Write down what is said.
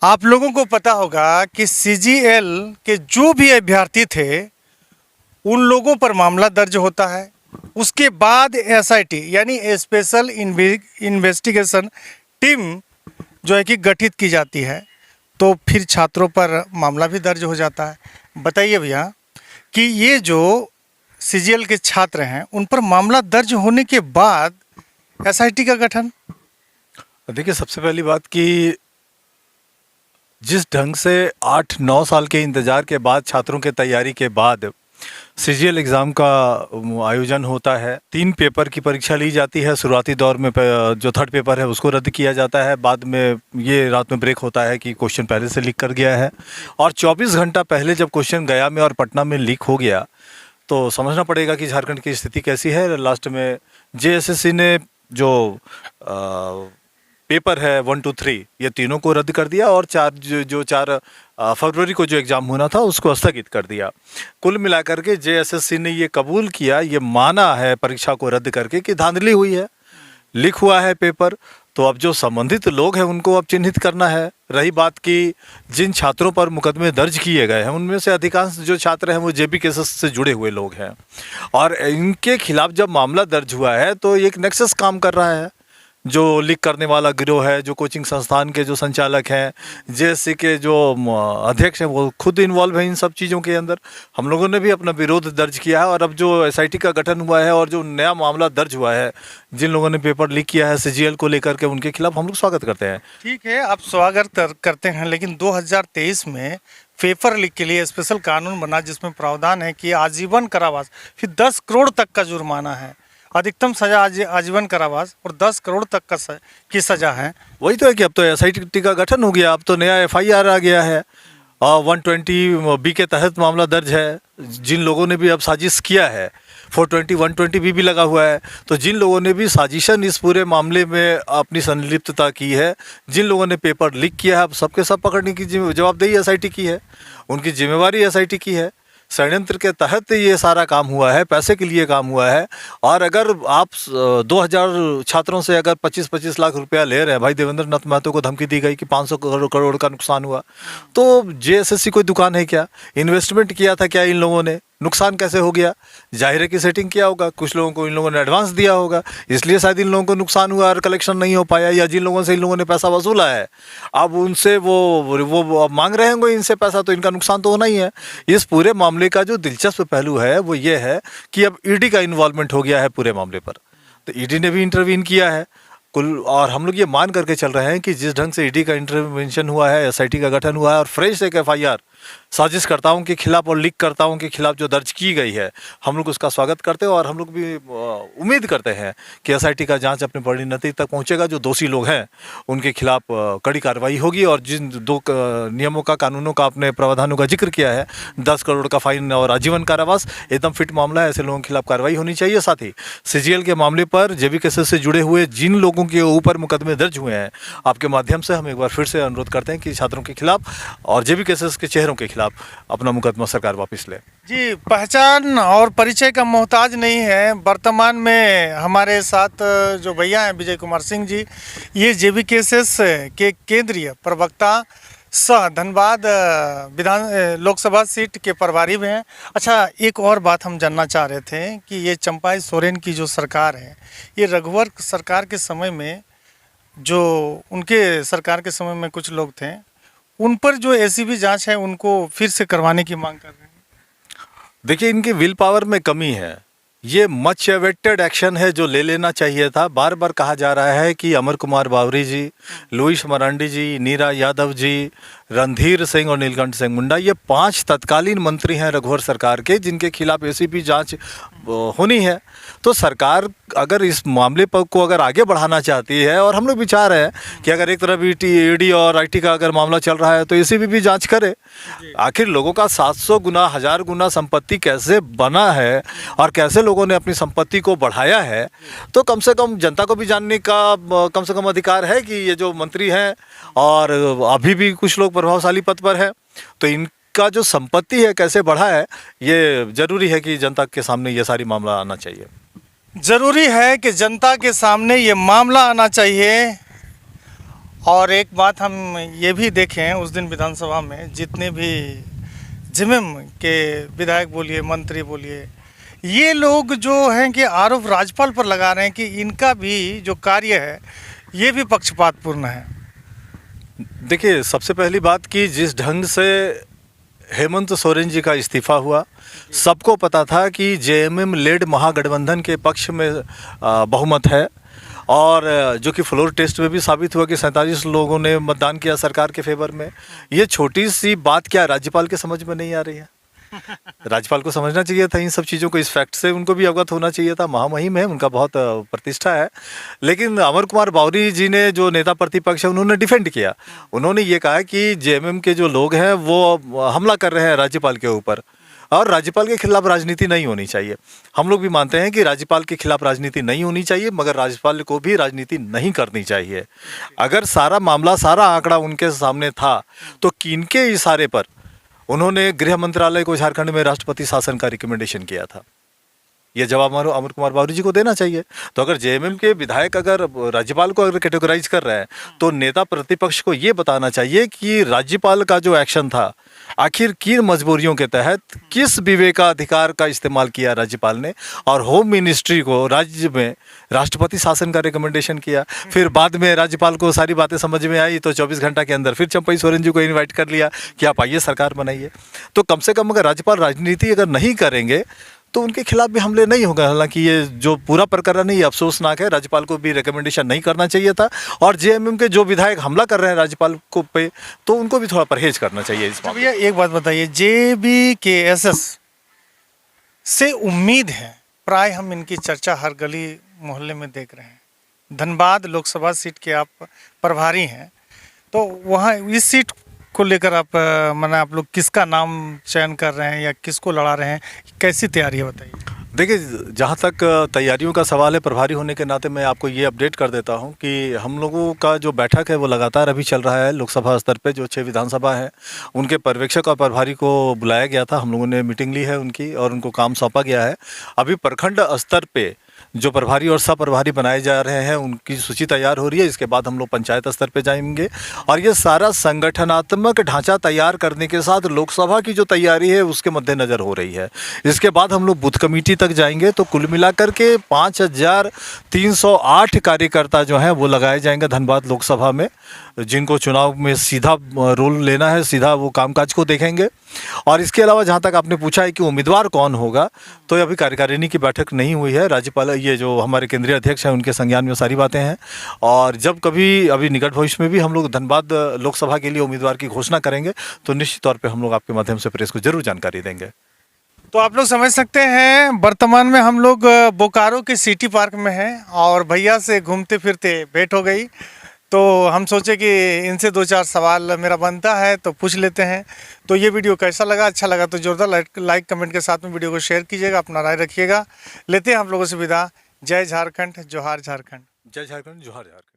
आप लोगों को पता होगा कि सीजीएल के जो भी अभ्यर्थी थे उन लोगों पर मामला दर्ज होता है। उसके बाद एसआईटी यानी स्पेशल इन्वेस्टिगेशन टीम जो है कि गठित की जाती है, तो फिर छात्रों पर मामला भी दर्ज हो जाता है। बताइए भैया कि ये जो सीजीएल के छात्र हैं उन पर मामला दर्ज होने के बाद एसआईटी का गठन। देखिए, सबसे पहली बात कि जिस ढंग से 8-9 साल के इंतज़ार के बाद छात्रों के तैयारी के बाद सीजीएल एग्ज़ाम का आयोजन होता है। 3 पेपर की परीक्षा ली जाती है। शुरुआती दौर में जो थर्ड पेपर है उसको रद्द किया जाता है। बाद में ये रात में ब्रेक होता है कि क्वेश्चन पहले से लीक कर गया है, और 24 घंटा पहले जब क्वेश्चन गया में और पटना में लीक हो गया तो समझना पड़ेगा कि झारखंड की स्थिति कैसी है। लास्ट में जेएसएससी ने जो पेपर है 1, 2, 3 ये तीनों को रद्द कर दिया, और 4 फरवरी को जो एग्ज़ाम होना था उसको स्थगित कर दिया। कुल मिलाकर के जेएसएससी ने ये कबूल किया, ये माना है परीक्षा को रद्द करके कि धांधली हुई है, लीक हुआ है पेपर। तो अब जो संबंधित लोग हैं उनको अब चिन्हित करना है। रही बात कि जिन छात्रों पर मुकदमे दर्ज किए गए हैं उनमें से अधिकांश जो छात्र हैं वो जेबी केसेस से जुड़े हुए लोग हैं, और इनके खिलाफ जब मामला दर्ज हुआ है तो एक नेक्सस काम कर रहा है। जो लीक करने वाला गिरोह है, जो कोचिंग संस्थान के जो संचालक हैं, जेएससी के जो अध्यक्ष हैं, वो खुद इन्वॉल्व हैं इन सब चीज़ों के अंदर। हम लोगों ने भी अपना विरोध दर्ज किया है, और अब जो एसआईटी का गठन हुआ है और जो नया मामला दर्ज हुआ है, जिन लोगों ने पेपर लीक किया है सीजीएल को लेकर के, उनके खिलाफ हम लोग स्वागत करते हैं। ठीक है, आप स्वागत करते हैं, लेकिन 2023 में पेपर लीक के लिए स्पेशल कानून बना जिसमें प्रावधान है कि आजीवन कारावास, फिर 10 करोड़ तक का जुर्माना है, अधिकतम सजा आजीवन कारावास और 10 करोड़ तक की सजा है। वही तो है कि अब तो एसआईटी का गठन हो गया, अब तो नया एफआईआर आ गया है, 120 बी के तहत मामला दर्ज है। जिन लोगों ने भी अब साजिश किया है, 420 120 बी भी लगा हुआ है। तो जिन लोगों ने भी साजिशन इस पूरे मामले में अपनी संलिप्तता की है, जिन लोगों ने पेपर लीक किया है, अब सबके सब पकड़ने की जवाबदेही एसआईटी की है, उनकी जिम्मेवारी एसआईटी की है। षड्यंत्र के तहत ये सारा काम हुआ है, पैसे के लिए काम हुआ है। और अगर आप 2000 छात्रों से अगर 25-25 लाख रुपया ले रहे हैं, भाई देवेंद्र नाथ महतो को धमकी दी गई कि 500 करोड़ का नुकसान हुआ, तो जेएसएससी कोई दुकान है क्या? इन्वेस्टमेंट किया था क्या इन लोगों ने? नुकसान कैसे हो गया? जाहिर है कि सेटिंग किया होगा, कुछ लोगों को इन लोगों ने एडवांस दिया होगा, इसलिए शायद इन लोगों को नुकसान हुआ और कलेक्शन नहीं हो पाया। या जिन लोगों से इन लोगों ने पैसा वसूला है, अब उनसे वो मांग रहे होंगे इनसे पैसा, तो इनका नुकसान तो होना ही है। इस पूरे मामले का जो दिलचस्प पहलू है वो ये है कि अब ईडी का इन्वॉल्वमेंट हो गया है पूरे मामले पर। तो ईडी ने भी इंटरवीन किया है कुल, और हम लोग ये मान करके चल रहे हैं कि जिस ढंग से ईडी का इंटरवेंशन हुआ है, एसआईटी का गठन हुआ है, और फ्रेश एक एफआईआर साजिशकर्ताओं के खिलाफ और लीककर्ताओं के खिलाफ जो दर्ज की गई है, हम लोग उसका स्वागत करते हैं। और हम लोग भी उम्मीद करते हैं कि एसआईटी का जांच अपने परिणति तक पहुंचेगा। जो दोषी लोग हैं उनके खिलाफ कड़ी कार्रवाई होगी, और जिन 2 नियमों का, कानूनों का, अपने प्रावधानों का जिक्र किया है, 10 करोड़ का फाइन और आजीवन कारावास, एकदम फिट मामला है। ऐसे लोगों के खिलाफ कार्रवाई होनी चाहिए। साथ ही सीजीएल के मामले पर जेबी केसेस से जुड़े हुए जिन लोगों के ऊपर मुकदमे दर्ज हुए हैं, आपके माध्यम से हम एक बार फिर से अनुरोध करते हैं कि छात्रों के खिलाफ और जेबी केसेस के चेहरों के खिलाफ अपना मुकदमा सरकार वापस ले। जी, पहचान और परिचय का मोहताज नहीं है। वर्तमान में हमारे साथ जो भैया हैं विजय कुमार सिंह जी, ये जेबी केसेस के केंद्रीय प्रवक्ता सह धनबाद लोकसभा सीट के प्रभारी भी हैं। अच्छा, एक और बात हम जानना चाह रहे थे कि ये चंपाई सोरेन की जो सरकार है, ये रघुवर सरकार के समय में, जो उनके सरकार के समय में कुछ लोग थे, उन पर जो एसीबी जांच है उनको फिर से करवाने की मांग कर रहे हैं। देखिए, इनकी विल पावर में कमी है। ये मच अवेटेड एक्शन है जो ले लेना चाहिए था। बार बार कहा जा रहा है कि अमर कुमार बावरी जी, लुईस मरांडी जी, नीरा यादव जी, रणधीर सिंह और नीलकंठ सिंह मुंडा, ये 5 तत्कालीन मंत्री हैं रघुवर सरकार के, जिनके खिलाफ एसीबी जांच होनी है। तो सरकार अगर इस मामले पर को अगर आगे बढ़ाना चाहती है, और हम लोग विचार है कि अगर एक तरफ ईडी और आईटी का अगर मामला चल रहा है तो एसीबी भी जांच करे। आखिर लोगों का 700 गुना, 1000 गुना संपत्ति कैसे बना है और कैसे लोगों ने अपनी संपत्ति को बढ़ाया है, तो कम से कम जनता को भी जानने का कम से कम अधिकार है कि ये जो मंत्री हैं और अभी भी कुछ लोग प्रभावशाली पद पर है, तो इनका जो संपत्ति है कैसे बढ़ा है, ये जरूरी है कि जनता के सामने ये सारी मामला आना चाहिए। ज़रूरी है कि जनता के सामने ये मामला आना चाहिए। और एक बात हम ये भी देखें, उस दिन विधानसभा में जितने भी जेएमएम के विधायक बोलिए, मंत्री बोलिए, ये लोग जो हैं कि आरोप राज्यपाल पर लगा रहे हैं कि इनका भी जो कार्य है ये भी पक्षपातपूर्ण है। देखिए, सबसे पहली बात कि जिस ढंग से हेमंत सोरेन जी का इस्तीफा हुआ, सबको पता था कि जेएमएम लेड महागठबंधन के पक्ष में बहुमत है, और जो कि फ्लोर टेस्ट में भी साबित हुआ कि 47 लोगों ने मतदान किया सरकार के फेवर में। ये छोटी सी बात क्या राज्यपाल के समझ में नहीं आ रही है? राज्यपाल को समझना चाहिए था इन सब चीज़ों को, इस फैक्ट से उनको भी अवगत होना चाहिए था। महामहिम है, उनका बहुत प्रतिष्ठा है। लेकिन अमर कुमार बावरी जी ने, जो नेता प्रतिपक्ष है, उन्होंने डिफेंड किया। उन्होंने ये कहा कि जेएमएम के जो लोग हैं वो हमला कर रहे हैं राज्यपाल के ऊपर, और राज्यपाल के खिलाफ राजनीति नहीं होनी चाहिए। हम लोग भी मानते हैं कि राज्यपाल के खिलाफ राजनीति नहीं होनी चाहिए, मगर राज्यपाल को भी राजनीति नहीं करनी चाहिए। अगर सारा मामला, सारा आंकड़ा उनके सामने था, तो किनके इशारे पर उन्होंने गृह मंत्रालय को झारखंड में राष्ट्रपति शासन का रिकमेंडेशन किया था? ये जवाब अमर कुमार बावरी जी को देना चाहिए। तो अगर जेएमएम के विधायक अगर राज्यपाल को अगर कैटेगराइज कर रहे हैं, तो नेता प्रतिपक्ष को ये बताना चाहिए कि राज्यपाल का जो एक्शन था, आखिर किन मजबूरियों के तहत, किस विवेकाधिकार का इस्तेमाल किया राज्यपाल ने, और होम मिनिस्ट्री को राज्य में राष्ट्रपति शासन का रिकमेंडेशन किया। फिर बाद में राज्यपाल को सारी बातें समझ में आई, तो 24 घंटा के अंदर फिर चंपई सोरेन जी को इन्वाइट कर लिया कि आप आइए, सरकार बनाइए। तो कम से कम अगर राज्यपाल राजनीति अगर नहीं करेंगे तो उनके खिलाफ भी हमले नहीं होगा। हालांकि ये जो पूरा प्रकरण है ये अफसोसनाक है, राज्यपाल को भी रिकमेंडेशन नहीं करना चाहिए था, और जेएमएम के जो विधायक हमला कर रहे हैं राज्यपाल को पे, तो उनको भी थोड़ा परहेज करना चाहिए इस मामले में। भैया एक बात बताइए, जेबीकेएसएस से उम्मीद है, प्राय हम इनकी चर्चा हर गली मोहल्ले में देख रहे हैं। धनबाद लोकसभा सीट के आप प्रभारी हैं, तो वहाँ इस सीट को लेकर आप आप लोग किसका नाम चयन कर रहे हैं या किसको लड़ा रहे हैं, कैसी तैयारी है बताइए। देखिए, जहाँ तक तैयारियों का सवाल है, प्रभारी होने के नाते मैं आपको ये अपडेट कर देता हूँ कि हम लोगों का जो बैठक है वो लगातार अभी चल रहा है। लोकसभा स्तर पे जो 6 विधानसभा है, उनके पर्यवेक्षक और प्रभारी को बुलाया गया था। हम लोगों ने मीटिंग ली है उनकी, और उनको काम सौंपा गया है। अभी प्रखंड स्तर पे जो प्रभारी और सह प्रभारी बनाए जा रहे हैं, उनकी सूची तैयार हो रही है। इसके बाद हम लोग पंचायत स्तर पे जाएंगे, और ये सारा संगठनात्मक ढांचा तैयार करने के साथ लोकसभा की जो तैयारी है उसके मद्देनज़र हो रही है। इसके बाद हम लोग बूथ कमेटी तक जाएंगे, तो कुल मिलाकर के 5308 कार्यकर्ता जो हैं वो लगाए जाएंगे धनबाद लोकसभा में, जिनको चुनाव में सीधा रोल लेना है, सीधा वो कामकाज को देखेंगे। और इसके अलावा जहाँ तक आपने पूछा है कि उम्मीदवार कौन होगा, तो अभी कार्यकारिणी की बैठक नहीं हुई है। राज्यपाल, ये जो हमारे केंद्रीय अध्यक्ष हैं, उनके संज्ञान में सारी बातें हैं, और जब कभी अभी निकट भविष्य में भी हम लोग धनबाद लोकसभा के लिए उम्मीदवार की घोषणा करेंगे, तो निश्चित तौर पर हम लोग आपके माध्यम से प्रेस को जरूर जानकारी देंगे। तो आप लोग समझ सकते हैं, वर्तमान में हम लोग बोकारो के सिटी पार्क में हैं, और भैया से घूमते फिरते भेंट हो गई, तो हम सोचे कि इनसे 2-4 सवाल मेरा बनता है तो पूछ लेते हैं। तो ये वीडियो कैसा लगा? अच्छा लगा तो जोरदार लाइक कमेंट के साथ में वीडियो को शेयर कीजिएगा, अपना राय रखिएगा। लेते हैं हम लोगों से विदा। जय झारखंड, जोहार झारखंड। जय झारखंड, जोहार झारखंड।